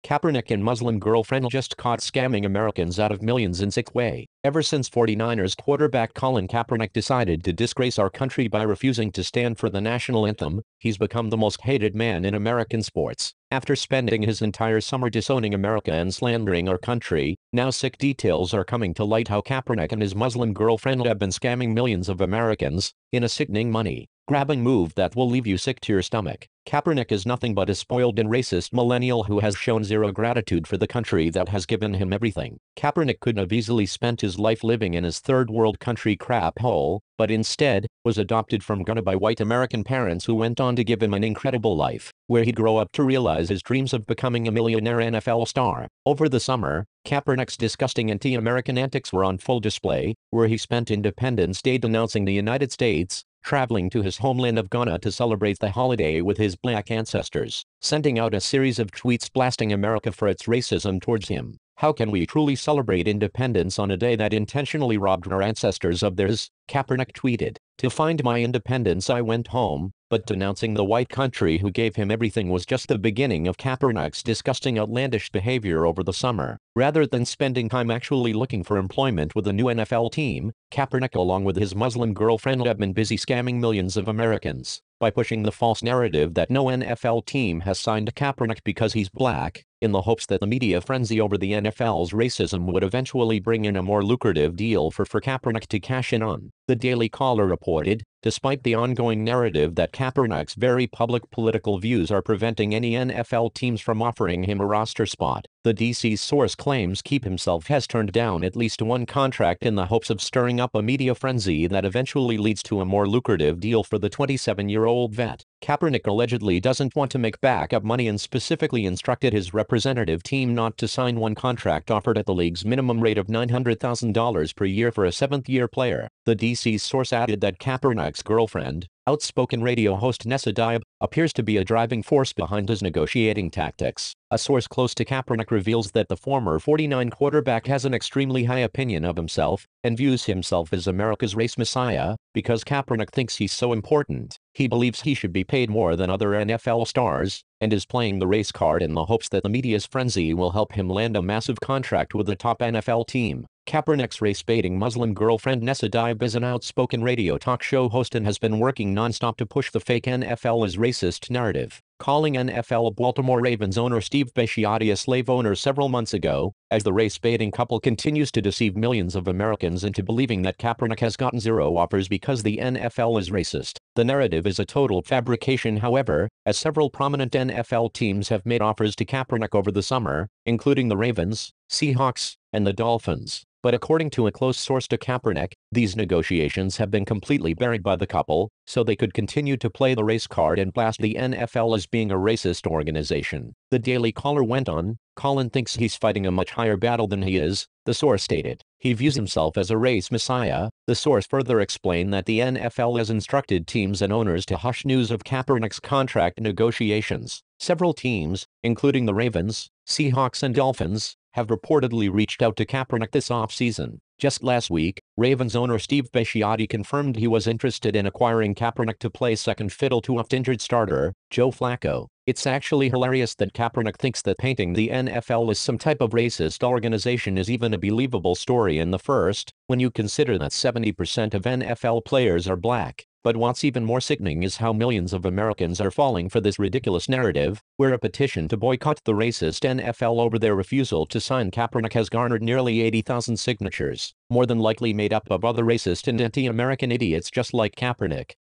Kaepernick and Muslim girlfriend just caught scamming Americans out of millions in sick way. Ever since 49ers quarterback Colin Kaepernick decided to disgrace our country by refusing to stand for the national anthem, he's become the most hated man in American sports. After spending his entire summer disowning America and slandering our country, now sick details are coming to light how Kaepernick and his Muslim girlfriend have been scamming millions of Americans in a sickening money-grabbing move that will leave you sick to your stomach. Kaepernick is nothing but a spoiled and racist millennial who has shown zero gratitude for the country that has given him everything. Kaepernick could have easily spent his life living in his third world country crap hole, but instead, was adopted from Ghana by white American parents who went on to give him an incredible life, where he'd grow up to realize his dreams of becoming a millionaire NFL star. Over the summer, Kaepernick's disgusting anti-American antics were on full display, where he spent Independence Day denouncing the United States, traveling to his homeland of Ghana to celebrate the holiday with his black ancestors, sending out a series of tweets blasting America for its racism towards him. How can we truly celebrate independence on a day that intentionally robbed our ancestors of theirs? Kaepernick tweeted, "To find my independence I went home," but denouncing the white country who gave him everything was just the beginning of Kaepernick's disgusting outlandish behavior over the summer. Rather than spending time actually looking for employment with a new NFL team, Kaepernick along with his Muslim girlfriend have been busy scamming millions of Americans by pushing the false narrative that no NFL team has signed Kaepernick because he's black, in the hopes that the media frenzy over the NFL's racism would eventually bring in a more lucrative deal for Kaepernick to cash in on. The Daily Caller reported, despite the ongoing narrative that Kaepernick's very public political views are preventing any NFL teams from offering him a roster spot, the DC's source claims Keep himself has turned down at least one contract in the hopes of stirring up a media frenzy that eventually leads to a more lucrative deal for the 27-year-old vet. Kaepernick allegedly doesn't want to make backup money and specifically instructed his representative team not to sign one contract offered at the league's minimum rate of $900,000 per year for a seventh-year player. The DC's source added that Kaepernick's girlfriend, outspoken radio host Nessa Diab, appears to be a driving force behind his negotiating tactics. A source close to Kaepernick reveals that the former 49 quarterback has an extremely high opinion of himself and views himself as America's race messiah because Kaepernick thinks he's so important. He believes he should be paid more than other NFL stars and is playing the race card in the hopes that the media's frenzy will help him land a massive contract with a top NFL team. Kaepernick's race-baiting Muslim girlfriend Nessa Diab is an outspoken radio talk show host and has been working non-stop to push the fake NFL as racist narrative, calling NFL Baltimore Ravens owner Steve Bisciotti a slave owner several months ago, as the race-baiting couple continues to deceive millions of Americans into believing that Kaepernick has gotten zero offers because the NFL is racist. The narrative is a total fabrication, however, as several prominent NFL teams have made offers to Kaepernick over the summer, including the Ravens, Seahawks, and the Dolphins. But according to a close source to Kaepernick, these negotiations have been completely buried by the couple, so they could continue to play the race card and blast the NFL as being a racist organization. The Daily Caller went on, "Colin thinks he's fighting a much higher battle than he is," the source stated. He views himself as a race messiah. The source further explained that the NFL has instructed teams and owners to hush news of Kaepernick's contract negotiations. Several teams, including the Ravens, Seahawks and Dolphins, have reportedly reached out to Kaepernick this offseason. Just last week, Ravens owner Steve Bisciotti confirmed he was interested in acquiring Kaepernick to play second fiddle to oft-injured starter, Joe Flacco. It's actually hilarious that Kaepernick thinks that painting the NFL as some type of racist organization is even a believable story in the first, when you consider that 70% of NFL players are black. But what's even more sickening is how millions of Americans are falling for this ridiculous narrative, where a petition to boycott the racist NFL over their refusal to sign Kaepernick has garnered nearly 80,000 signatures, more than likely made up of other racist and anti-American idiots just like Kaepernick.